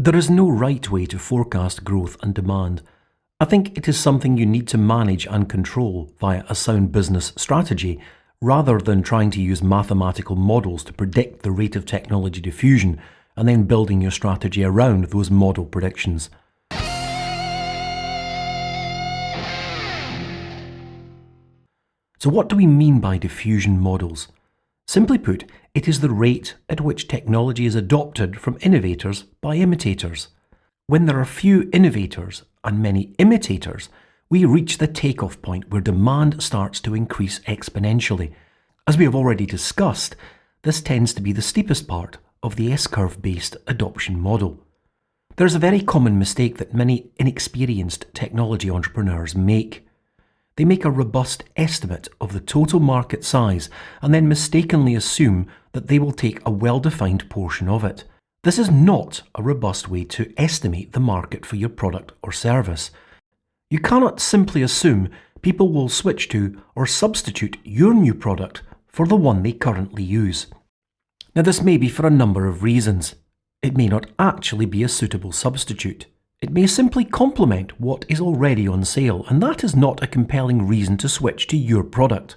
There is no right way to forecast growth and demand. I think it is something you need to manage and control via a sound business strategy, rather than trying to use mathematical models to predict the rate of technology diffusion and then building your strategy around those model predictions. So what do we mean by diffusion models? Simply put, it is the rate at which technology is adopted from innovators by imitators. When there are few innovators and many imitators, we reach the takeoff point where demand starts to increase exponentially. As we have already discussed, this tends to be the steepest part of the S-curve based adoption model. There's a very common mistake that many inexperienced technology entrepreneurs make. They make a robust estimate of the total market size and then mistakenly assume that they will take a well-defined portion of it. This is not a robust way to estimate the market for your product or service. You cannot simply assume people will switch to or substitute your new product for the one they currently use. Now, this may be for a number of reasons. It may not actually be a suitable substitute. It may simply complement what is already on sale, and that is not a compelling reason to switch to your product.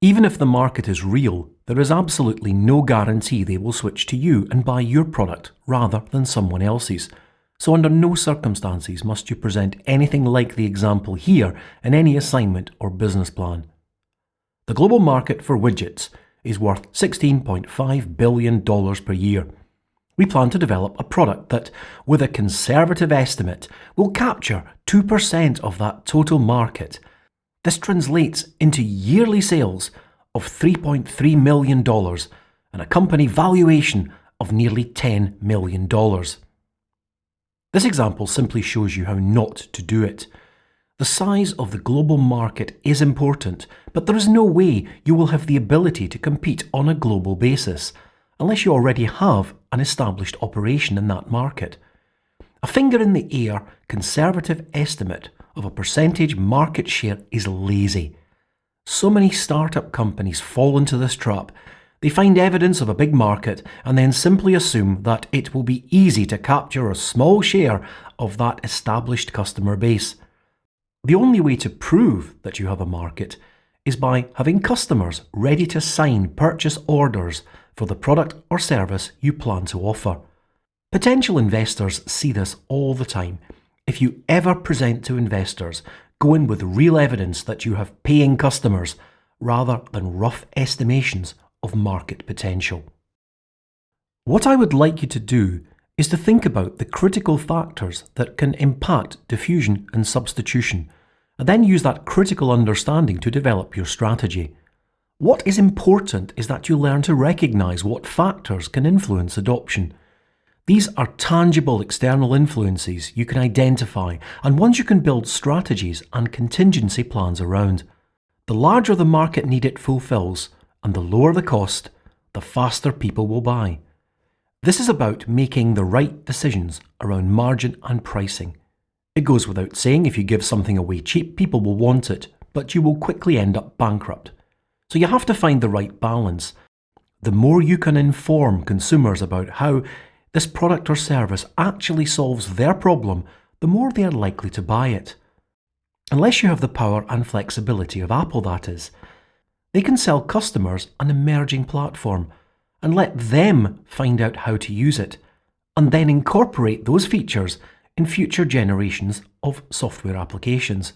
Even if the market is real, there is absolutely no guarantee they will switch to you and buy your product rather than someone else's. So under no circumstances must you present anything like the example here in any assignment or business plan. The global market for widgets is worth $16.5 billion per year. We plan to develop a product that, with a conservative estimate, will capture 2% of that total market. This translates into yearly sales of $3.3 million and a company valuation of nearly $10 million. This example simply shows you how not to do it. The size of the global market is important, but there is no way you will have the ability to compete on a global basis unless you already have an established operation in that market. A finger in the air, conservative estimate of a percentage market share is lazy. So many startup companies fall into this trap. They find evidence of a big market and then simply assume that it will be easy to capture a small share of that established customer base. The only way to prove that you have a market is by having customers ready to sign purchase orders for the product or service you plan to offer. Potential investors see this all the time. If you ever present to investors, go in with real evidence that you have paying customers rather than rough estimations of market potential. What I would like you to do is to think about the critical factors that can impact diffusion and substitution, and then use that critical understanding to develop your strategy. What is important is that you learn to recognize what factors can influence adoption. These are tangible external influences you can identify and ones you can build strategies and contingency plans around. The larger the market need it fulfills, and the lower the cost, the faster people will buy. This is about making the right decisions around margin and pricing. It goes without saying, if you give something away cheap, people will want it, but you will quickly end up bankrupt. So you have to find the right balance. The more you can inform consumers about how this product or service actually solves their problem, the more they are likely to buy it. Unless you have the power and flexibility of Apple, that is. They can sell customers an emerging platform and let them find out how to use it, and then incorporate those features in future generations of software applications.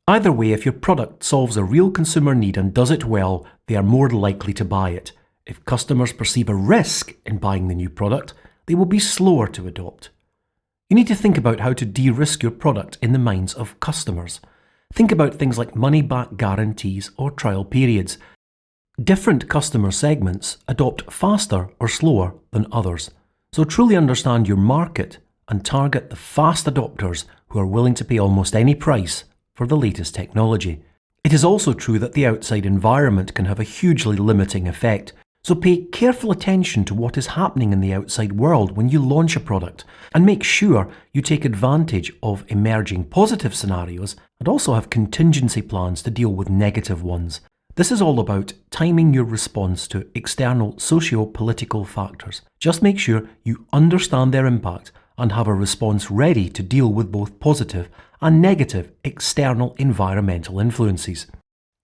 Either way, if your product solves a real consumer need and does it well, they are more likely to buy it. If customers perceive a risk in buying the new product, they will be slower to adopt. You need to think about how to de-risk your product in the minds of customers. Think about things like money-back guarantees or trial periods. Different customer segments adopt faster or slower than others. So truly understand your market and target the fast adopters who are willing to pay almost any price for the latest technology. It is also true that the outside environment can have a hugely limiting effect. So pay careful attention to what is happening in the outside world when you launch a product, and make sure you take advantage of emerging positive scenarios and also have contingency plans to deal with negative ones. This is all about timing your response to external socio-political factors. Just make sure you understand their impact and have a response ready to deal with both positive and negative external environmental influences.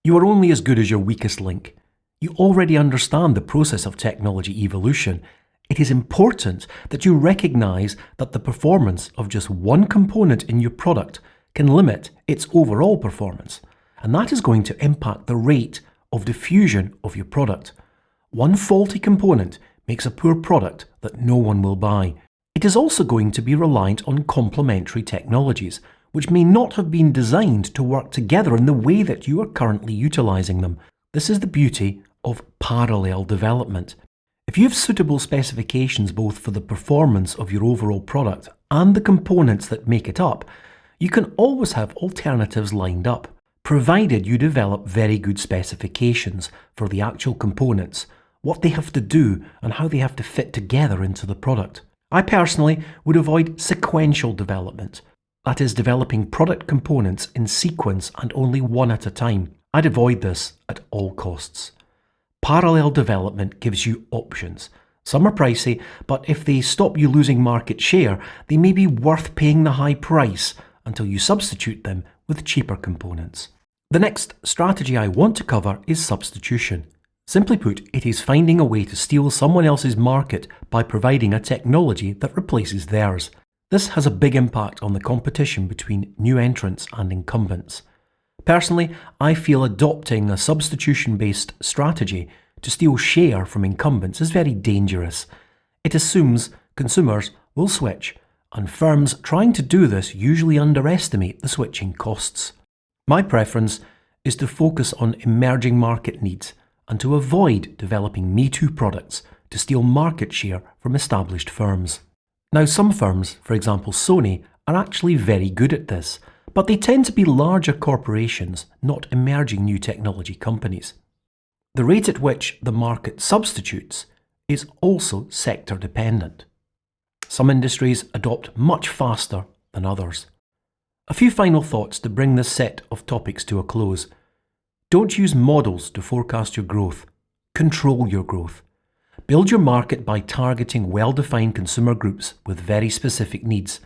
You are only as good as your weakest link. You already understand the process of technology evolution. It is important that you recognise that the performance of just one component in your product can limit its overall performance, and that is going to impact the rate of diffusion of your product. One faulty component makes a poor product that no one will buy. It is also going to be reliant on complementary technologies, which may not have been designed to work together in the way that you are currently utilising them. This is the beauty of parallel development. If you have suitable specifications both for the performance of your overall product and the components that make it up, you can always have alternatives lined up, provided you develop very good specifications for the actual components, what they have to do and how they have to fit together into the product. I personally would avoid sequential development, that is, developing product components in sequence and only one at a time. I'd avoid this at all costs. Parallel development gives you options. Some are pricey, but if they stop you losing market share, they may be worth paying the high price until you substitute them with cheaper components. The next strategy I want to cover is substitution. Simply put, it is finding a way to steal someone else's market by providing a technology that replaces theirs. This has a big impact on the competition between new entrants and incumbents. Personally, I feel adopting a substitution-based strategy to steal share from incumbents is very dangerous. It assumes consumers will switch, and firms trying to do this usually underestimate the switching costs. My preference is to focus on emerging market needs and to avoid developing me-too products to steal market share from established firms. Now, some firms, for example Sony, are actually very good at this, but they tend to be larger corporations, not emerging new technology companies. The rate at which the market substitutes is also sector dependent. Some industries adopt much faster than others. A few final thoughts to bring this set of topics to a close. Don't use models to forecast your growth. Control your growth. Build your market by targeting well-defined consumer groups with very specific needs.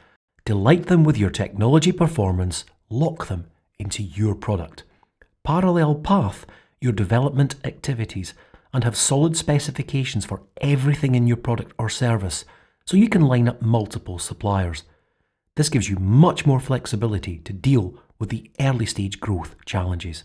Delight them with your technology performance. Lock them into your product. Parallel path your development activities and have solid specifications for everything in your product or service so you can line up multiple suppliers. This gives you much more flexibility to deal with the early stage growth challenges.